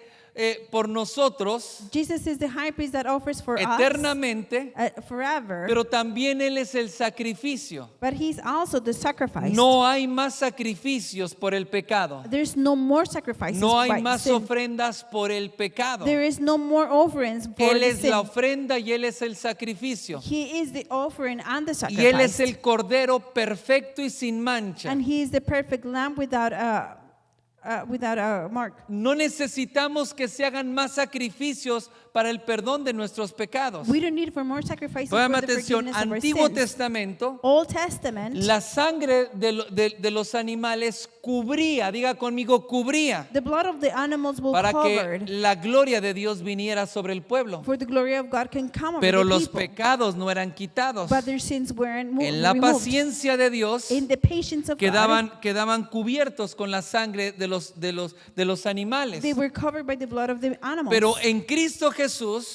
por nosotros Jesus is the high priest that offers for eternamente, us forever, pero también Él es el sacrificio. but he's also the sacrifice. No hay más sacrificios por el pecado. There's no more sacrifices No hay by más sin. ofrendas por el pecado. There is no more offerings for Él the es sin. la ofrenda y Él es el sacrificio. He is the offering and the Y Él es sacrifice. el cordero perfecto y sin mancha. And he is the perfect lamb without a mark. No necesitamos que se hagan más sacrificios para el perdón de nuestros pecados. We don't need for more sacrifices for Póngame the atención, forgiveness of our Antiguo sins. Testamento, Old Testament, la sangre de los animales cubría, diga conmigo, cubría, the blood of the animals will para que cover la gloria de Dios viniera sobre el pueblo. for the glory of God can come over Pero the los people. pecados no eran quitados. But their sins weren't En la removed. paciencia de Dios In the patience of God, quedaban cubiertos con la sangre de los animales. they were covered by the blood of the animals. Pero en Cristo Jesús,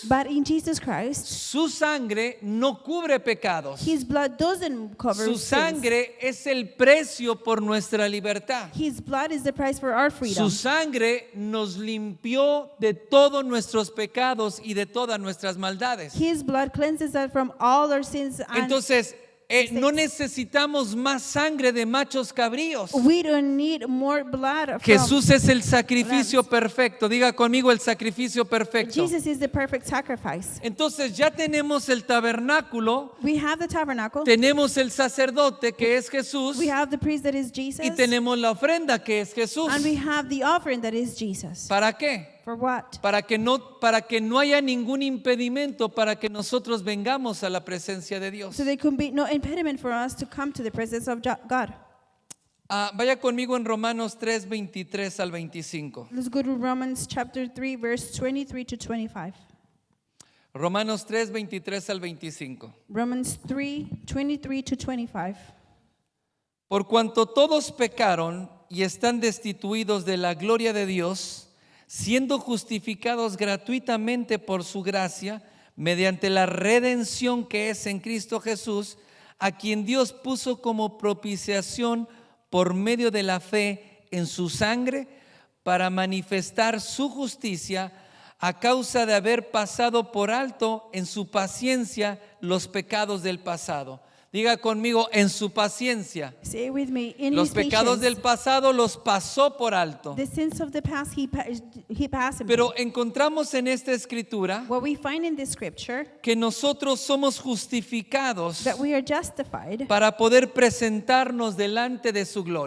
But in Jesus Christ, su sangre no cubre pecados. his blood doesn't cover Su sins. sangre es el precio por nuestra libertad. His blood is the price for our freedom. Su sangre nos limpió de todos nuestros pecados y de todas nuestras maldades. His blood cleanses us from all our sins. And Entonces, no necesitamos más sangre de machos cabríos. we don't need more blood from Jesús es el sacrificio perfecto. Diga conmigo, el sacrificio perfecto. Jesus is the perfect sacrifice. Entonces ya tenemos el tabernáculo, We have the tabernacle. tenemos el sacerdote que es Jesús We have the priest that is Jesus. y tenemos la ofrenda que es Jesús. And we have the offering that is Jesus. ¿Para qué? For what? Para que no haya ningún impedimento para que nosotros vengamos a la presencia de Dios. So there can be no impediment for us to come to the presence of God. Vaya conmigo en Romanos 3, 23 al 25. Let's go to Romans chapter 3, verse 23 to 25. Romanos 3, 23 al 25. Romans 3, 23 to 25. Por cuanto todos pecaron y están destituidos de la gloria de Dios, siendo justificados gratuitamente por su gracia, mediante la redención que es en Cristo Jesús, a quien Dios puso como propiciación por medio de la fe en su sangre, para manifestar su justicia a causa de haber pasado por alto en su paciencia los pecados del pasado. Diga conmigo, en su paciencia. Say it with me. In Los his pecados patience, del pasado los pasó por alto. the sins of the past, he passed him. Pero encontramos en esta escritura What we find in this scripture, que nosotros somos justificados that we are justified para poder presentarnos delante de su gloria.